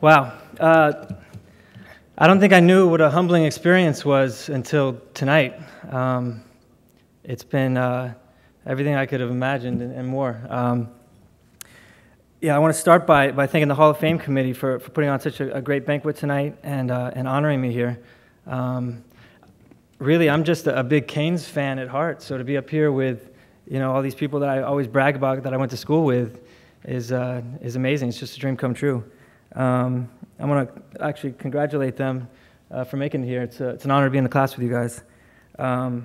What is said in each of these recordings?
Wow. I don't think I knew what a humbling experience was until tonight. It's been everything I could have imagined and more. Yeah, I want to start by thanking the Hall of Fame committee for putting on such a great banquet tonight and honoring me here. Really, I'm just a big Canes fan at heart, so to be up here with all these people that I always brag about that I went to school with is amazing. It's just a dream come true. I want to actually congratulate them for making it here. It's an honor to be in the class with you guys. I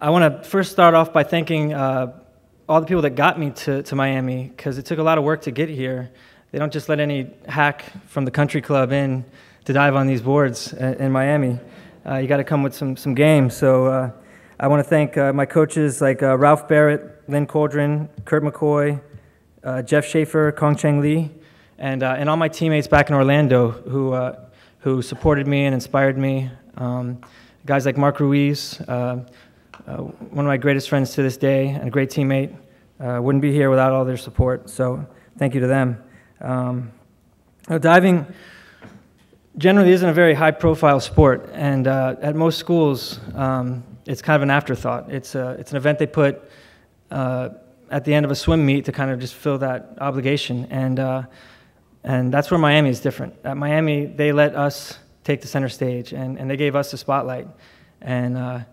want to first start off by thanking all the people that got me to Miami, because it took a lot of work to get here. They don't just let any hack from the country club in to dive on these boards in Miami. You got to come with some game. So I want to thank my coaches like Ralph Barrett, Lynn Coldren, Kurt McCoy, Jeff Schaefer, Kong Cheng Lee, and all my teammates back in Orlando who supported me and inspired me. Guys like Mark Ruiz, one of my greatest friends to this day and a great teammate. Wouldn't be here without all their support, so thank you to them. Diving generally isn't a very high-profile sport, and at most schools, it's kind of an afterthought. It's an event they put at the end of a swim meet to kind of just fill that obligation, and that's where Miami is different. At Miami, they let us take the center stage, and they gave us the spotlight, and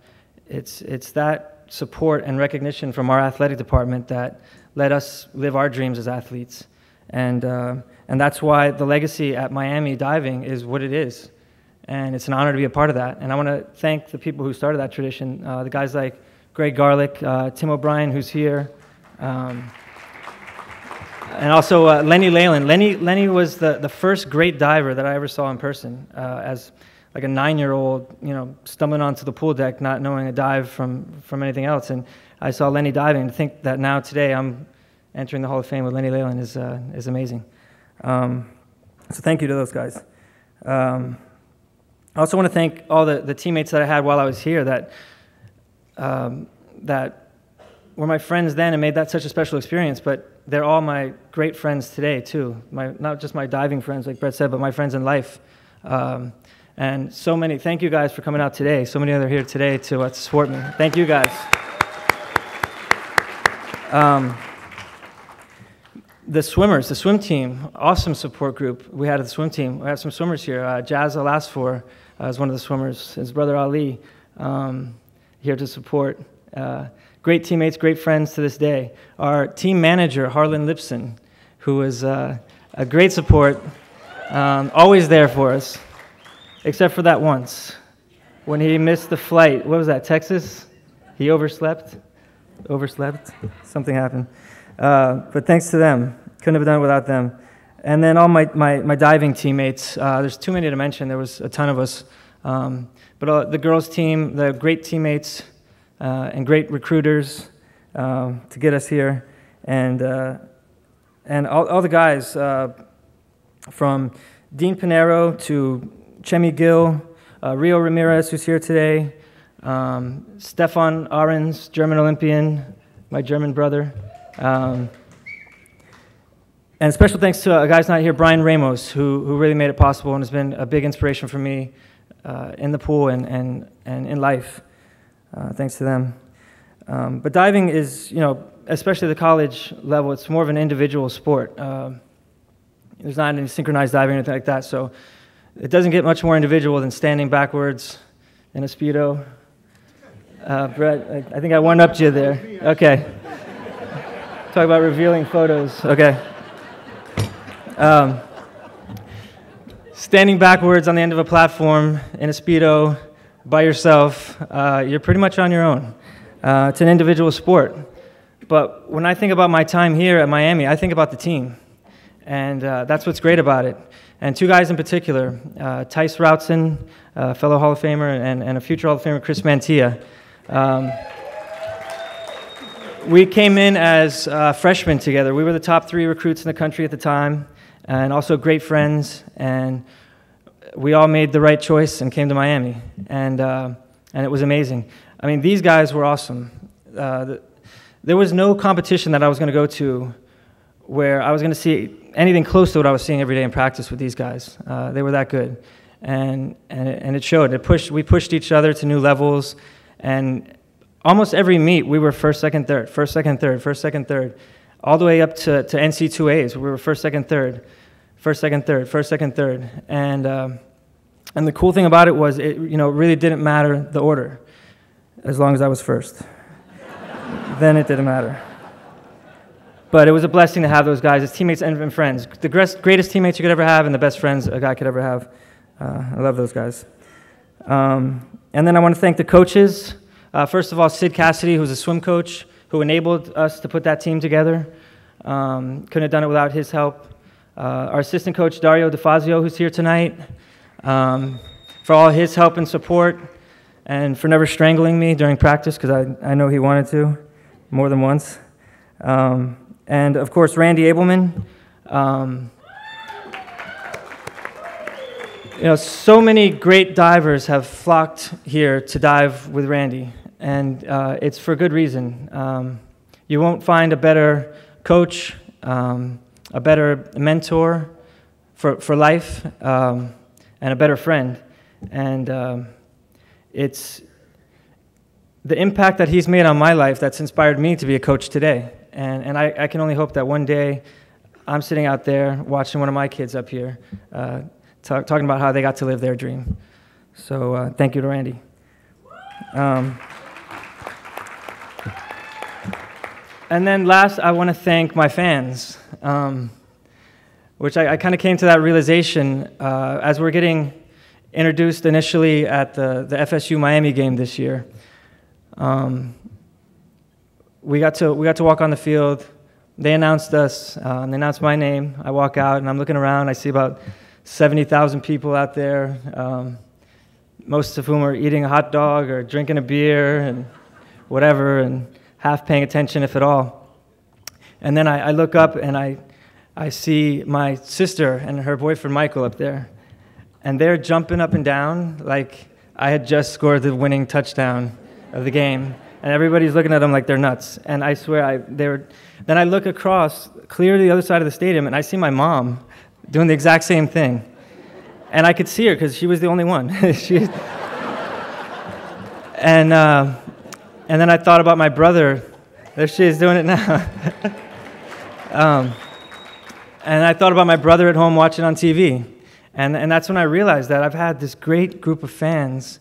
it's that support and recognition from our athletic department that let us live our dreams as athletes, and that's why the legacy at Miami diving is what it is, and it's an honor to be a part of that. And I want to thank the people who started that tradition, the guys like Greg Garlick, Tim O'Brien, who's here, and also Lenny Leyland. Lenny was the first great diver that I ever saw in person, as like a 9-year-old, stumbling onto the pool deck, not knowing a dive from anything else. And I saw Lenny diving. To think that now today I'm entering the Hall of Fame with Lenny Leyland is amazing. So thank you to those guys. I also want to thank all the teammates that I had while I was here that were my friends then and made that such a special experience, but they're all my great friends today too. Not just my diving friends like Brett said, but my friends in life. And so many, thank you guys for coming out today. So many other here today to support me. Thank you guys. The swimmers, the swim team, awesome support group we had at the swim team. We have some swimmers here. Jazz Alasfor is one of the swimmers. His brother Ali here to support. Great teammates, great friends to this day. Our team manager, Harlan Lipson, who is a great support, always there for us, except for that once when he missed the flight. What was that, Texas? He overslept? Something happened. But thanks to them. Couldn't have done it without them. And then all my diving teammates. There's too many to mention. There was a ton of us. But the girls' team, the great teammates and great recruiters to get us here. And all the guys from Dean Pinero to Chemi Gill, Rio Ramirez, who's here today, Stefan Ahrens, German Olympian, my German brother. And special thanks to a guy's not here, Brian Ramos, who really made it possible and has been a big inspiration for me in the pool and in life. Thanks to them. But diving is, especially the college level, it's more of an individual sport. There's not any synchronized diving or anything like that, so it doesn't get much more individual than standing backwards in a Speedo. Brett, I think I one-upped you there. Okay. Talk about revealing photos. Okay. Standing backwards on the end of a platform in a Speedo by yourself, you're pretty much on your own. It's an individual sport. But when I think about my time here at Miami, I think about the team. And that's what's great about it. And two guys in particular, Tice Routson, a fellow Hall of Famer, and a future Hall of Famer, Chris Mantilla. We came in as freshmen together. We were the top 3 recruits in the country at the time, and also great friends. And we all made the right choice and came to Miami, and it was amazing. I mean, these guys were awesome. There was no competition that I was going to go to where I was going to see anything close to what I was seeing every day in practice with these guys. They were that good, and it showed. We pushed each other to new levels, and almost every meet we were first, second, third, first, second, third, first, second, third, all the way up to NC2As. We were first, second, third, first, second, third, first, second, third, and the cool thing about it was it really didn't matter the order, as long as I was first. Then it didn't matter. But it was a blessing to have those guys as teammates and friends. The greatest teammates you could ever have and the best friends a guy could ever have. I love those guys. And then I want to thank the coaches. First of all, Sid Cassidy, who's a swim coach, who enabled us to put that team together. Couldn't have done it without his help. Our assistant coach, Dario DeFazio, who's here tonight, for all his help and support, and for never strangling me during practice, because I know he wanted to more than once. And of course, Randy Abelman. So many great divers have flocked here to dive with Randy, and it's for good reason. You won't find a better coach, a better mentor for life, and a better friend. And it's the impact that he's made on my life that's inspired me to be a coach today. And I can only hope that one day I'm sitting out there watching one of my kids up here talking about how they got to live their dream. So thank you to Randy. And then last, I want to thank my fans, which I kind of came to that realization as we're getting introduced initially at the FSU Miami game this year. We got to walk on the field. They announced us. They announced my name. I walk out, and I'm looking around. I see about 70,000 people out there, most of whom are eating a hot dog or drinking a beer and whatever, and half paying attention, if at all. And then I look up, and I see my sister and her boyfriend, Michael, up there. And they're jumping up and down like I had just scored the winning touchdown of the game. And everybody's looking at them like they're nuts. And I swear, then I look across, clear to the other side of the stadium, and I see my mom doing the exact same thing. And I could see her because she was the only one. And then I thought about my brother. There she is doing it now. And I thought about my brother at home watching on TV. And that's when I realized that I've had this great group of fans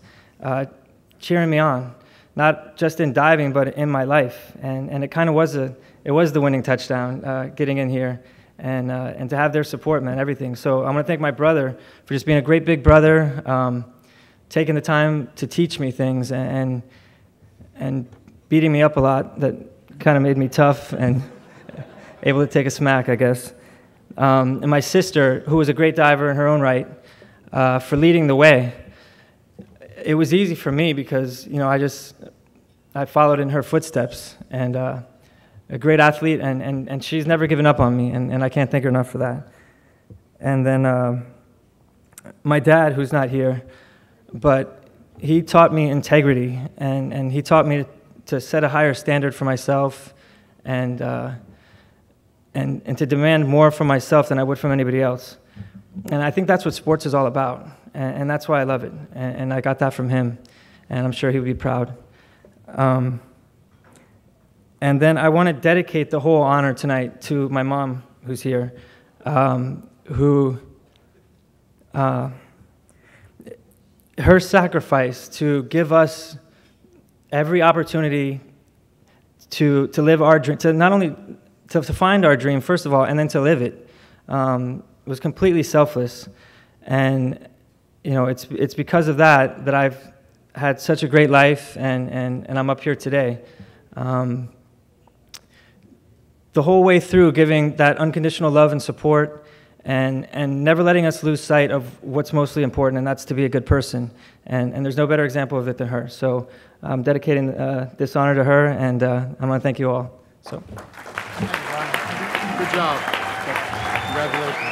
cheering me on. Not just in diving, but in my life, and it kind of was the winning touchdown, getting in here, and to have their support meant everything. So I want to thank my brother for just being a great big brother, taking the time to teach me things, and beating me up a lot. That kind of made me tough and able to take a smack, I guess. And my sister, who was a great diver in her own right, for leading the way. It was easy for me because, I followed in her footsteps, and a great athlete, and she's never given up on me, and I can't thank her enough for that. And then my dad, who's not here, but he taught me integrity, and he taught me to set a higher standard for myself, and to demand more from myself than I would from anybody else. And I think that's what sports is all about, and that's why I love it. And I got that from him, and I'm sure he would be proud. And then I want to dedicate the whole honor tonight to my mom, who's here, who her sacrifice to give us every opportunity to live our dream, to not only to find our dream, first of all, and then to live it, was completely selfless. And it's because of that I've had such a great life, and I'm up here today. The whole way through, giving that unconditional love and support, and never letting us lose sight of what's mostly important, and that's to be a good person. And there's no better example of it than her. So I'm dedicating this honor to her, and I want to thank you all. So. Good job. Congratulations.